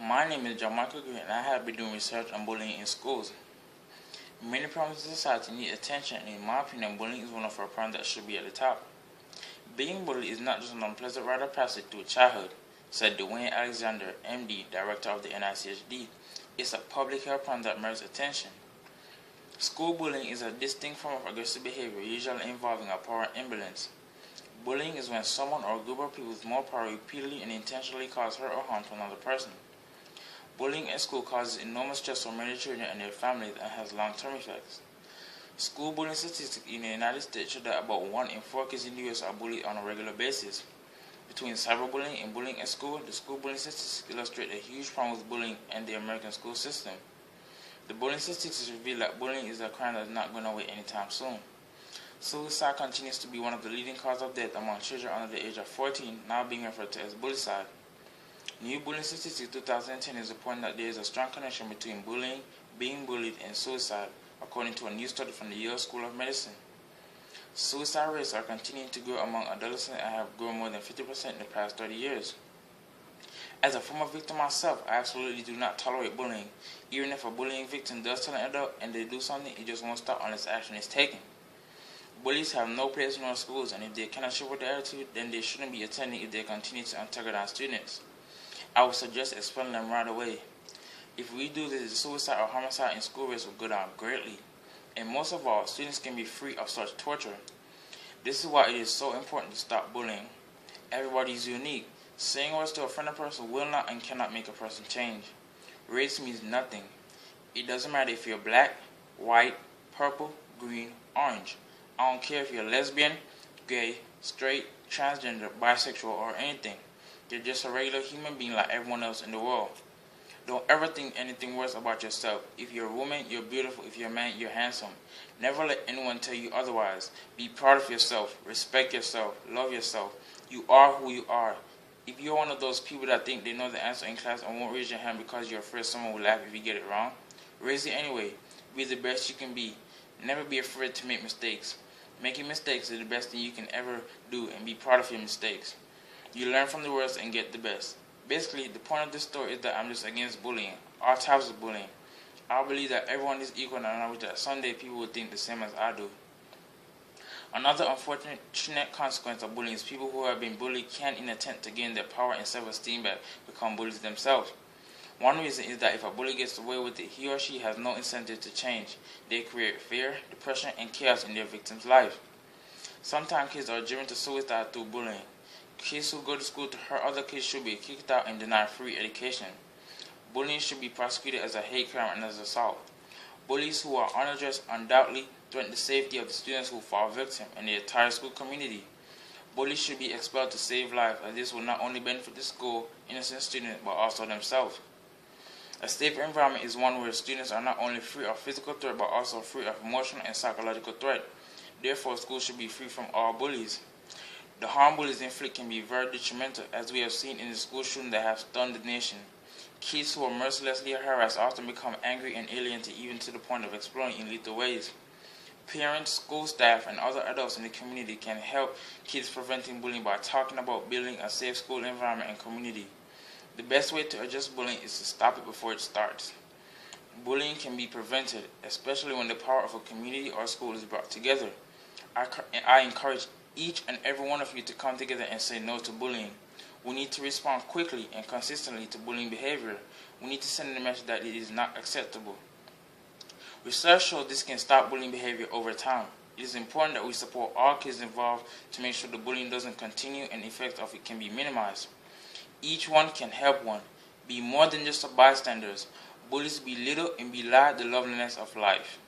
My name is Jon-Michael and I have been doing research on bullying in schools. Many problems in society need attention, and in my opinion, bullying is one of our problems that should be at the top. Being bullied is not just an unpleasant rite of passage through childhood, said Dwayne Alexander, MD, Director of the NICHD. It's a public health problem that merits attention. School bullying is a distinct form of aggressive behavior, usually involving a power imbalance. Bullying is when someone or a group of people with more power repeatedly and intentionally cause hurt or harm to another person. Bullying at school causes enormous stress for many children and their families and has long-term effects. School bullying statistics in the United States show that about 1 in 4 kids in the U.S. are bullied on a regular basis. Between cyberbullying and bullying at school, the school bullying statistics illustrate a huge problem with bullying and the American school system. The bullying statistics reveal that bullying is a crime that is not going away anytime soon. Suicide continues to be one of the leading causes of death among children under the age of 14, now being referred to as bullycide. New bullying statistics 2010 is reporting that there is a strong connection between bullying, being bullied, and suicide, according to a new study from the Yale School of Medicine. Suicide rates are continuing to grow among adolescents and have grown more than 50% in the past 30 years. As a former victim myself, I absolutely do not tolerate bullying. Even if a bullying victim does tell an adult and they do something, it just won't stop unless action is taken. Bullies have no place in our schools, and if they cannot show with their attitude, then they shouldn't be attending if they continue to antagonize students. I would suggest expelling them right away. If we do this, the suicide or homicide in school rates will go down greatly. And most of all, students can be free of such torture. This is why it is so important to stop bullying. Everybody is unique. Saying words to offend a person will not and cannot make a person change. Race means nothing. It doesn't matter if you're black, white, purple, green, orange. I don't care if you're lesbian, gay, straight, transgender, bisexual, or anything. You're just a regular human being like everyone else in the world. Don't ever think anything worse about yourself. If you're a woman, you're beautiful. If you're a man, you're handsome. Never let anyone tell you otherwise. Be proud of yourself. Respect yourself. Love yourself. You are who you are. If you're one of those people that think they know the answer in class and won't raise your hand because you're afraid someone will laugh if you get it wrong, raise it anyway. Be the best you can be. Never be afraid to make mistakes. Making mistakes is the best thing you can ever do, and be proud of your mistakes. You learn from the worst and get the best. Basically, the point of this story is that I'm just against bullying, all types of bullying. I believe that everyone is equal, and I wish that someday people would think the same as I do. Another unfortunate consequence of bullying is people who have been bullied can, in an attempt to gain their power and self-esteem back, become bullies themselves. One reason is that if a bully gets away with it, he or she has no incentive to change. They create fear, depression, and chaos in their victim's life. Sometimes kids are driven to suicide through bullying. Kids who go to school to hurt other kids should be kicked out and denied free education. Bullying should be prosecuted as a hate crime and as assault. Bullies who are unaddressed undoubtedly threaten the safety of the students who fall victim and the entire school community. Bullies should be expelled to save lives, as this will not only benefit the school, innocent students, but also themselves. A safe environment is one where students are not only free of physical threat, but also free of emotional and psychological threat. Therefore, schools should be free from all bullies. The harm bullies inflict can be very detrimental, as we have seen in the school shooting that have stunned the nation. Kids who are mercilessly harassed often become angry and alienated, even to the point of exploding in lethal ways. Parents, school staff, and other adults in the community can help kids preventing bullying by talking about building a safe school environment and community. The best way to address bullying is to stop it before it starts. Bullying can be prevented, especially when the power of a community or school is brought together. I encourage each and every one of you to come together and say no to bullying. We need to respond quickly and consistently to bullying behavior. We need to send the message that it is not acceptable. Research shows this can stop bullying behavior over time. It is important that we support all kids involved to make sure the bullying doesn't continue and the effects of it can be minimized. Each one can help one. Be more than just a bystanders. Bullies belittle and belie the loveliness of life.